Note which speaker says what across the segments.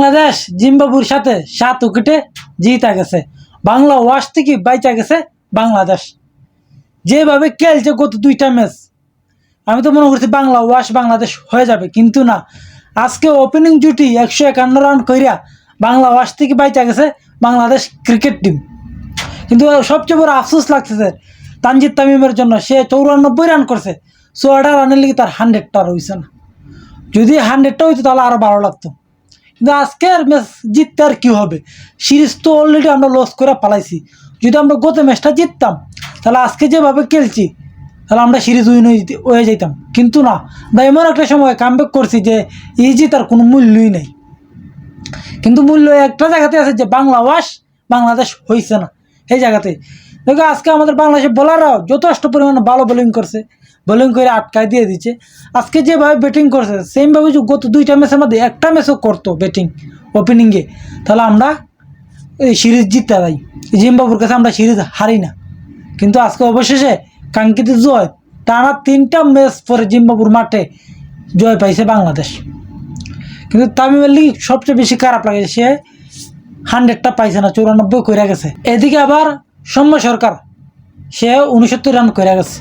Speaker 1: বাংলাদেশ জিম্বাবুর সাথে 7 উইকেটে জিতা গেছে। বাংলা ওয়াশ থেকে বাইচা গেছে বাংলাদেশ। যেভাবে খেলছে গত 2টা ম্যাচ, আমি তো মনে করছি বাংলা ওয়াশ বাংলাদেশ হয়ে যাবে, কিন্তু না। আজকে ওপেনিং জুটি 151 রান কইরা বাংলা ওয়াশ থেকে বাইচা গেছে বাংলাদেশ ক্রিকেট টিম। কিন্তু সবচেয়ে বড় আফসোস লাগতেছে তানজিদ তামিমের জন্য। সে 94 রান করছে, 16 রানের লিগে তার 100টা রয়েছে না। যদি 100টা হইতো তাহলে আরও ভালো লাগতো। কিন্তু আজকের ম্যাচ জিততে আর কী হবে? সিরিজ তো অলরেডি আমরা লস করে পালাইছি। যদি আমরা গত ম্যাচটা জিততাম তাহলে আজকে যেভাবে খেলছি তাহলে আমরা সিরিজ উইন হয়ে যেতাম। কিন্তু না, আমরা এমন একটা সময় কামব্যাক করছি যে এই জিতার কোনো মূল্যই নেই। কিন্তু মূল্য একটা জায়গাতে আছে, যে বাংলা ওয়াশ বাংলাদেশ হয়েছে না এই জায়গাতে। দেখো আজকে আমাদের বাংলাদেশের বোলাররাও যথেষ্ট পরিমাণে ভালো বোলিং করছে, বোলিং করে আটকায় দিয়ে দিচ্ছে। আজকে যেভাবে ব্যাটিং করছে সেমভাবে গত 2টা ম্যাচের মধ্যে একটা ম্যাচও করতো ব্যাটিং ওপেনিংয়ে, তাহলে আমরা এই সিরিজ জিততে পারি। জিম্বাবুর কাছে আমরা সিরিজ হারি না। কিন্তু আজকে অবশেষে কাঙ্ক্ষিত জয়, টানা 3টা ম্যাচ পরে জিম্বাবুর মাঠে জয় পাইছে বাংলাদেশ। কিন্তু তামিমের লিগ সবচেয়ে বেশি খারাপ লাগে, সে 100টা পাইছে না, 94 করে গেছে। এদিকে আবার সৌম্য সরকার, সে 69 রান করে গেছে।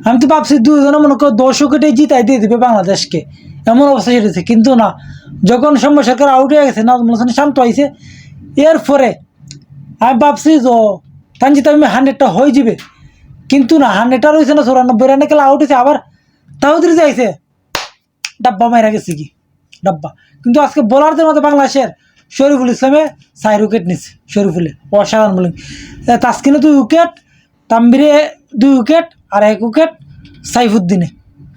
Speaker 1: আমি তো ভাবছি দুজনে মনে করো 10 উইকেটে জিতাই দিয়ে দেবে বাংলাদেশকে, এমন অবস্থা সেরেছে। কিন্তু না, যখন সৌম্য সরকার আউট হয়ে গেছে, নাজমুল হাসান শান্ত আইছে, এরপরে আমি ভাবছি যে তানজিদ তামিম 100টা হয়ে যাবে। কিন্তু না, 100টা রয়েছে না, 94 রানে খেলা আউট হয়েছে। আবার তাহুদ্দিন যাইছে, ডাব্বা মাইরা গেছে কি ডাব্বা। কিন্তু আজকে বোলারদের মধ্যে বাংলাদেশের শরীফুল ইসলামে 4 উইকেট নিচ্ছে। শরীফুলে অসাধারণ বোলিং। তাসকিনে 2 উইকেট, তাম্বিরে 2 উইকেট, আর 1 উইকেট সাইফুদ্দিনে।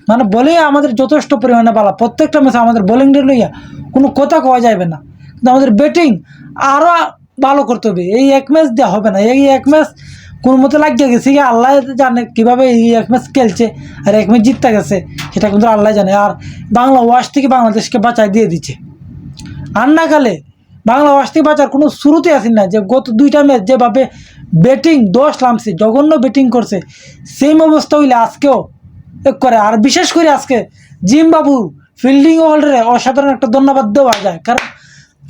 Speaker 1: মানে বলে আমাদের যথেষ্ট পরিমাণে ভালো। প্রত্যেকটা ম্যাচে আমাদের বোলিংটা লইয়া কোনো কথা কওয়া যাবে না, কিন্তু আমাদের ব্যাটিং আরও ভালো করতে হবে। এই 1 ম্যাচ দেওয়া হবে না। এই 1 ম্যাচ কোনো মতো লাগিয়ে গেছে, আল্লাহ জানে কীভাবে এই 1 ম্যাচ খেলছে আর 1 ম্যাচ জিততে গেছে, সেটা কিন্তু আল্লাহ জানে। আর বাংলা ওয়াশ থেকে বাংলাদেশকে বাঁচাই দিয়ে দিচ্ছে। আর না গেলে বাংলা ওয়াশ থেকে বাঁচার কোনো শুরুতে আসেন না। যে গত 2টা ম্যাচ যেভাবে ব্যাটিং 10 নামছে, জঘন্য ব্যাটিং করছে, সেম অবস্থা হইলে আজকেও করে। আর বিশেষ করে আজকে জিম্বাবুর ফিল্ডিং হোল্ডারে অসাধারণ একটা ধন্যবাদ দেওয়া যায়, কারণ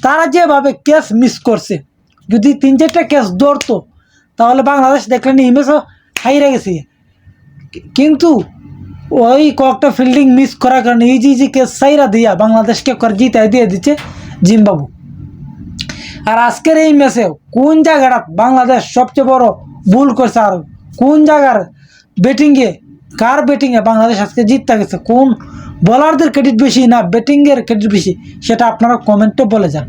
Speaker 1: তারা যেভাবে ক্যাচ মিস করছে, যদি 3-4টা ক্যাচ ধরতো তাহলে বাংলাদেশ দেখলেন এই ম্যাচও হাইরে গেছে। কিন্তু ওই কয়েকটা ফিল্ডিং মিস করার কারণে ইজি ক্যাচ সাইরা দিয়া বাংলাদেশকে জিতাই দিয়ে দিচ্ছে জিম্বাবু। আর আজকের এই ম্যাচে কোন জায়গাটা বাংলাদেশ সবচেয়ে বড় ভুল করছে, আর কোন জায়গার ব্যাটিংয়ে, কার ব্যাটিংয়ে বাংলাদেশ আজকে জিততে গেছে, কোন বোলারদের ক্রেডিট বেশি না ব্যাটিংয়ের ক্রেডিট বেশি, সেটা আপনারা কমেন্টে বলে যান।